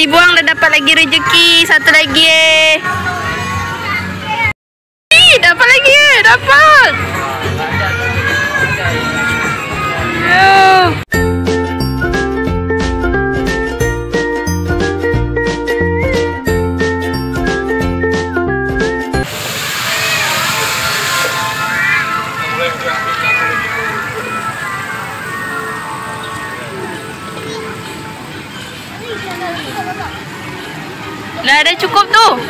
dibuang, udah dapat lagi rezeki. Satu lagi dapat lagi dapat. Udah ada cukup tuh.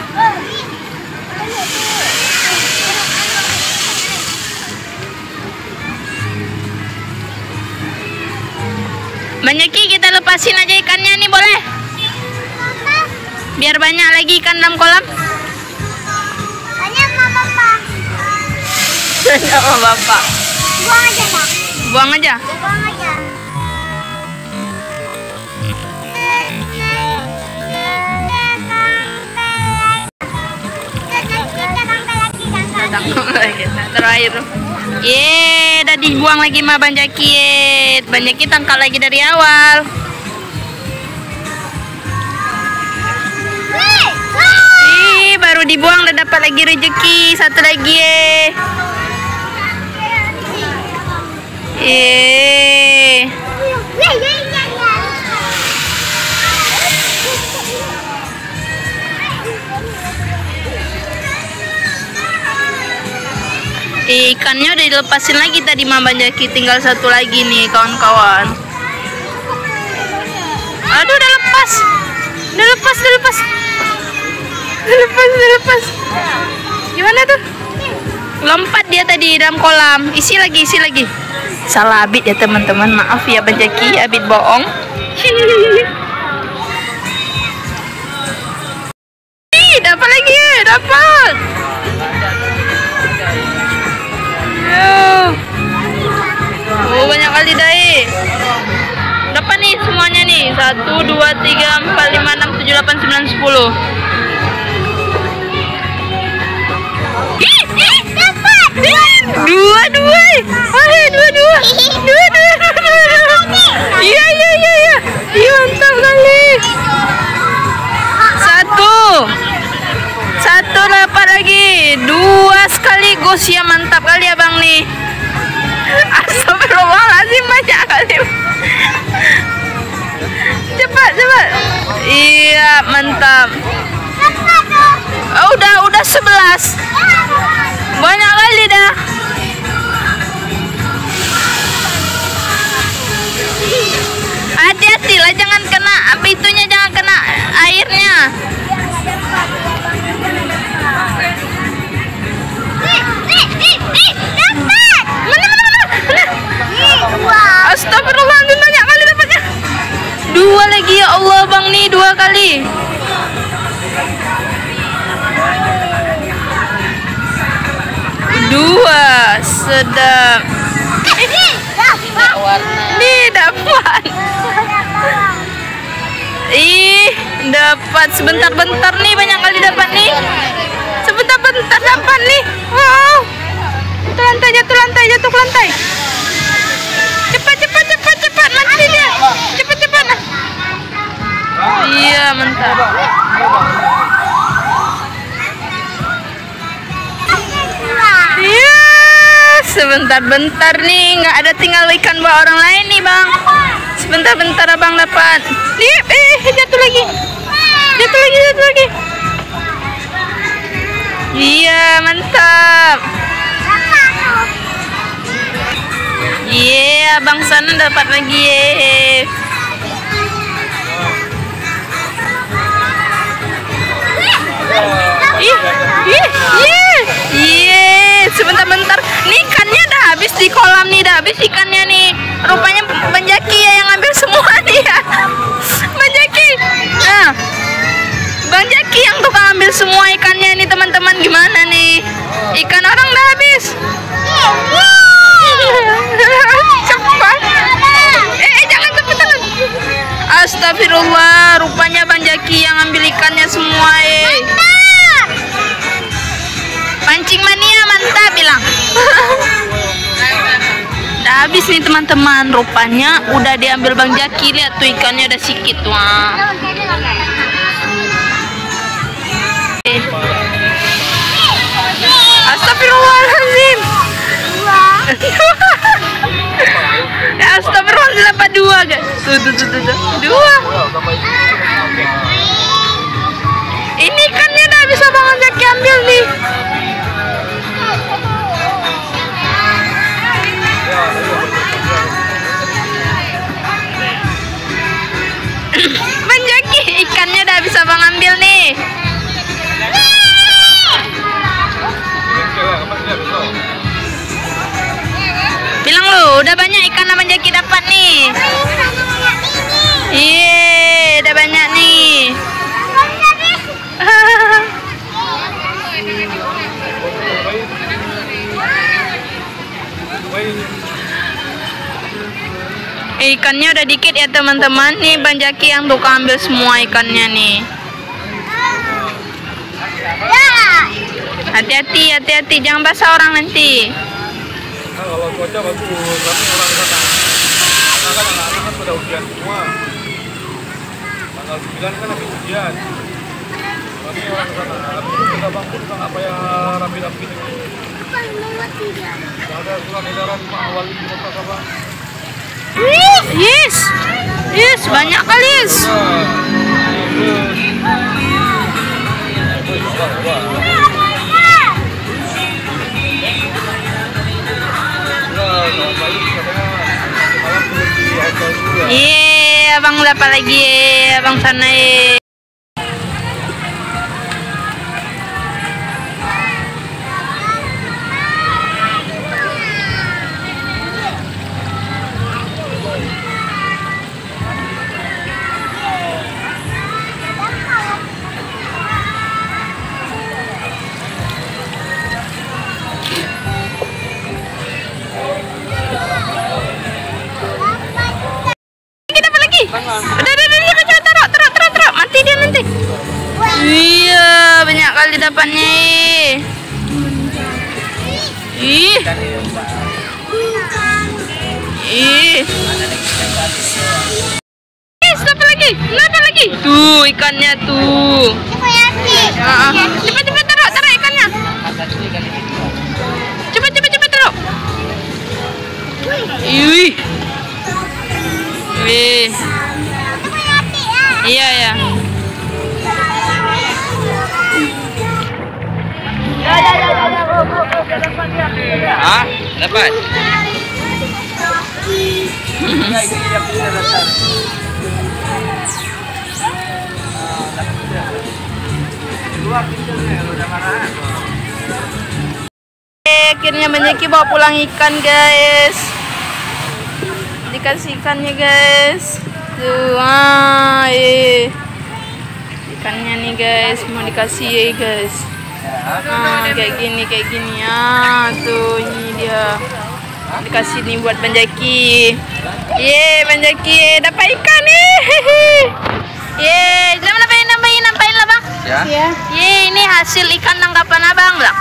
Banyak kita lepasin aja ikannya nih, boleh? Biar banyak lagi ikan dalam kolam. Banyak sama bapak. Sama bapak. Buang aja bang. Buang aja. Buang aja. Terakhir. Udah dibuang lagi mah Bang Jaki. Bang Jaki tangkap lagi dari awal. Baru dibuang udah dapat lagi rezeki. Satu lagi ikannya udah dilepasin lagi tadi Mama Jaki, tinggal satu lagi nih kawan-kawan. Aduh, udah lepas. Gimana tuh? Lompat dia tadi dalam kolam. Isi lagi. Salah Abid ya teman-teman, maaf ya Bang Jaki, Abid bohong. Dapat lagi, dapat. Banyak kali dai. Dapat nih semuanya nih. 1, 2, 3, 4, 5, 6, 7, 8, 9, 10. Dapat. Dua. Iya. Mantap kali. Satu dapat lagi. 2 sekaligus ya, mantap kali abang nih. Astagfirullahaladzim, banyak kali. Cepat. Iya, mantap. Oh, udah 11. Banyak kali dah. Hati-hati lah, jangan kena itunya, jangan kena airnya. Astagfirullahaladzim, banyak kali dapatnya. 2 lagi ya Allah bang nih, 2 kali. Sedap. Nih dapat. Dapat sebentar-bentar nih, banyak kali dapat nih. Sebentar-bentar dapat nih. Wow. Jatuh ke lantai. Cepat nanti dia. Cepat. Iya, mantap. Iya, sebentar-bentar nih, nggak ada tinggal ikan buat orang lain nih bang. Sebentar-bentar abang dapat. Nih, jatuh lagi. Iya, mantap. Iya, abang sana dapat lagi Sebentar-bentar. Nih ikannya udah habis di kolam nih, udah habis ikannya nih. Rupanya Bang Jaki ya yang ngambil semua nih ya. Bang Jaki. Nah, Bang Jaki yang tukang ambil semua ikannya nih teman-teman. Gimana nih? Ikan orang udah habis. Cepat. Jangan cepetan. Astagfirullah, rupanya Bang Jaki yang ambil ikannya semua Pancing mania mantap bilang. Udah habis nih teman-teman, rupanya udah diambil Bang Jaki. Lihat tuh ikannya udah sikit. Wah. Astagfirullahaladzim. Astagfirullahaladzim, dapat 2 guys. Tuh. 2. Ini ikannya udah bisa Bang Jaki ambil nih. Bang Jaki, ikannya udah bisa Bang ambil nih. Bilang lu, udah banyak ikan Bang Jaki dapat nih. Iya, udah banyak nih. Ikannya udah dikit ya teman-teman. Nih Bang Jaki yang tukang ambil semua ikannya nih. Hati-hati, jangan basah orang nanti. Kalau cuaca bagus, tapi orang sana. Karena kan anak-anak kan pada hujan semua. Tanggal 9 kan habis hujan. Tapi orang sana, tapi itu sudah bangun kan apa yang rapi-rapi ini. Ada surat edaran Pak Awal di Kota Sabang. Yes, banyak kali yes. Iya, abang dapat lagi ya, abang sana ya. Udah, taruh. Mati dia nanti. Iya, banyak kali dapatnya. Ih. Dapat lagi. Tuh ikannya tuh. Cepat taruh ikannya. Cepat taruh. Ih. Iya. Dapat. Akhirnya Bang Jaki bawa pulang ikan guys. Dikasih ikannya guys. Tuh, ikannya nih guys, mau dikasih ya guys. Kayak gini tuh ini dia. Dikasih nih buat Bang Jaki. Bang Jaki dapat ikan nih. Nambahin lah Bang. Ya. Ini hasil ikan tangkapan Abang lah.